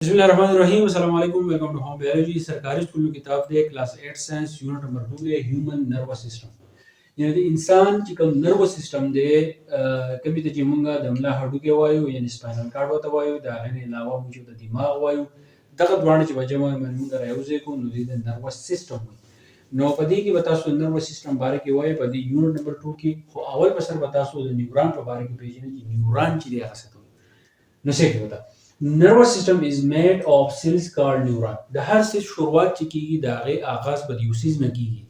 बिस्मिल्लाहिर्रहमानिर्रहीम अस्सलाम वालेकुम वेलकम टू होम बायोलॉजी सरकारी स्कूल की किताब दे क्लास 8 साइंस यूनिट नंबर 2 दे ह्यूमन नर्वस सिस्टम यानी इंसान چې کوم نروس سیستم دی کمی ته چې مونږه د ملا هډوکي وایو یعنی سپاینل کارډ وته وایو دا غني علاوه موږ د دماغ وایو دغه دوانه چې بجمع مونږ راوځي کو نو د نروس سیستم نو په دې کې به تاسو نروس سیستم باره کې وایي په دې یونټ نمبر 2 کې خو اول په سر به تاسو د نیورون په باره کې پیژنئ چې نیورون چې دی هغه څه نو څه کې وتا nervous system is made of cells called neuron د هر څه شروعات چې کیږي دا غي آغاز په یو سیز نه کیږي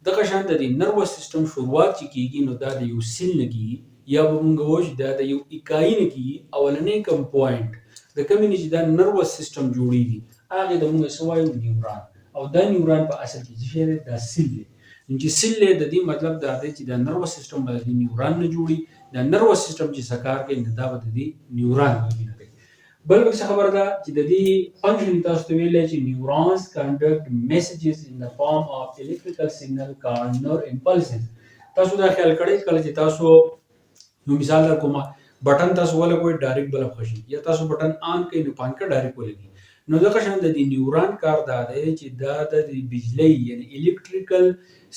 دغه شان د nervous system شروعات چې کیږي نو دا د یو سیل نه کیږي یا به موږ وایو دا د یو اکای نه کیږي اولنې کم پوینټ د کومې چې دا nervous system جوړیږي هغه د موږ سوایو نیورون او دا نیورون په اصل کې چې دا سیل دی چې سیل د دې مطلب دا دی چې دا nervous system باندې نیورون نه جوړي دا nervous system چې سکار کوي نه دا به د نیورون وي بل څه خبره ده چې د دې فنکشن تاسو ته ویل چې neurons conduct messages in the form of electrical signal called nerve impulses تاسو دا خیال کړئ کله چې تاسو نو مثال در کومه بٹن تاسو ولا کوئی ډایرکټ بلب خوشي یا تاسو بٹن آن کوي نو پانکه ډایرکټ ولګي نو دا څنګه د نیورون کار دا دی چې دا د بجلی یعنی الیکټریکل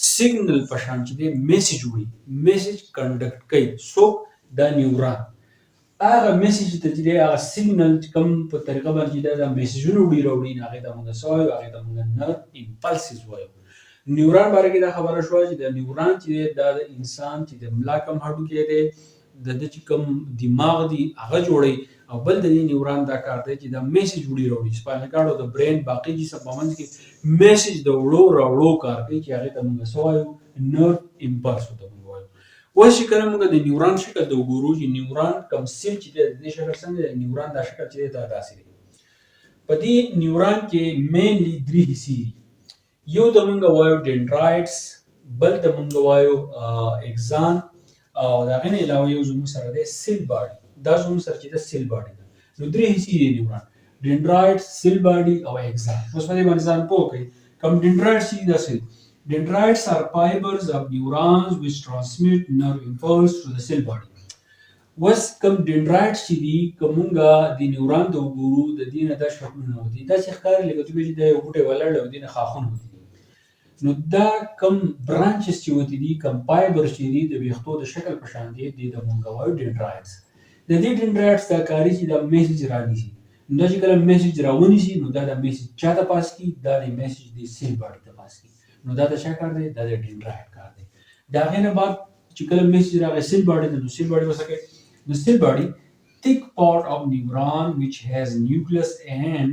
سیګنل په شان چې د میسج وي میسج کنډکټ کوي سو دا نیورون هغه میسج ته چې هغه سیګنل کوم په طریقه باندې دا میسجونه وړي هغه د موږ سوال هغه د موږ نرو امپلسز وایو نیورون باره کې دا خبره شو چې د نیورون چې د انسان چې د ملا کم هډو کې دی د چې کوم دماغ دی هغه جوړي او بل د نیورون دا کار دی چې دا میسج وړي سپاینل کارډ او د برین باقي جسم په منځ کې میسج د وړو کار کوي چې هغه د موږ سوال نرو امپلس وته اوس چې کله موږ د نیورون شکل د وګورو چې نیورون کوم سیل چې د شکل څنګه د نیورون د شکل چې دا داسې دی په دې نیورون کې مینلی درې حصې یو د موږ وایو ډندرایټس بل د موږ وایو اکسان او دا غنه علاوه یو زموږ سره د سیل باډي دا زموږ سره چې د سیل باډي نو درې حصې دي نیورون ډندرایټس سیل باډي او اکسان اوس په دې باندې ځان پوه کړئ کوم ډندرایټس چې دا سیل Dendrites are fibers of neurons which transmit nerve impulse to the cell body. وس کوم dendrites چې دي کومه د نیورون د وګورو د دینه د شکلونه ودی دا چې ښکار لګو چې د یو بوټي ولړ او دینه خاخون ودی نو دا کوم برانچز چې ودی دي کوم فایبر چې دي د ویښتو د شکل په شان دي د مونږ وایو dendrites د دې dendrites دا کاری چې د میسج رانیسي نو دا چې کله میسج راونیسي نو دا د میسج چاته پاس کی دا د میسج د سیل باډي ته پاس کی نو دا د چا کار دی دا د ډندرایټ کار دی دا غینه بعد چې کله میسج راغی سیل باډي نو سیل باډي وسکه the cell body thick part of neuron which has nucleus and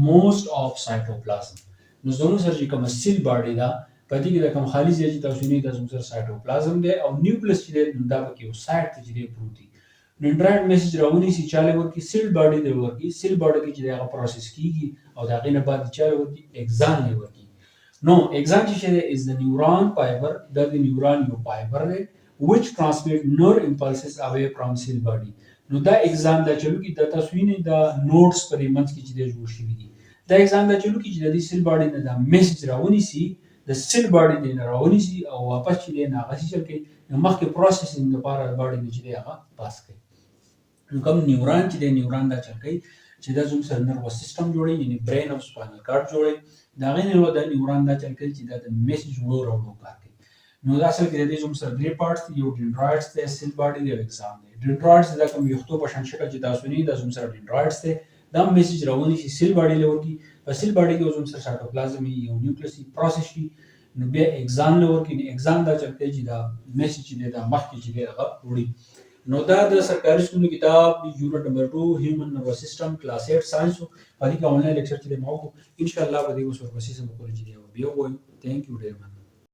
most of cytoplasm نو زموږ سره چې کوم سیل باډي دا پدې کې د کوم خالي ځای چې تاسو نه د زموږ سره سایټوپلازم دی او نیوکلیس چې دا پکې یو سایت ته چې پروتي ډندرایټ میسج راونی سي چاله ورکی سیل باډي دی ورکی سیل باډي کې چې دا پروسس کیږي او دا غینه بعد چاله ورکی اکسان دی ورکی No, exanthesis is the neuron fiber that the neuron you fiber which transmit nerve impulses away from cell body. No, the exam that you look at the swing the nodes per months which they do. The exam that you look at the cell body the message rauni see the cell body in rauni see or apache in a market processing the para body which they are basket. You come neuron to the neuron that چې دا زموږ سره نروس سیستم جوړي یعنی برین او سپاینل کارډ جوړي دا غي نه د نیورون دا چل کوي چې دا د میسج وړو کار کوي نو دا اصل کې د دې زموږ سره درې پارټس یو ډندرایټس دی سیل باډي دی او اکسان دی ډندرایټس دا کوم یو خطو په شان شکل چې تاسو نه دا زموږ سره ډندرایټس دی دا میسج راونی شي سیل باډي لور کی په سیل باډي کې زموږ سره سایټوپلازم یو نیوکلیس پروسس شي نو بیا اکسان لور کې اکسان دا چل کوي چې دا میسج دی دا مخکې چې دی هغه وړي نو دا د سرکاري سکول کتاب یونټ نمبر 2 هیومن نروس سیستم کلاس 8 ساينس باندې کا آنلاین لیکچر چې مو کو ان شاء الله به دې اوس ورپسې سم کولای چې دی بیا وایو ثانک یو ډیر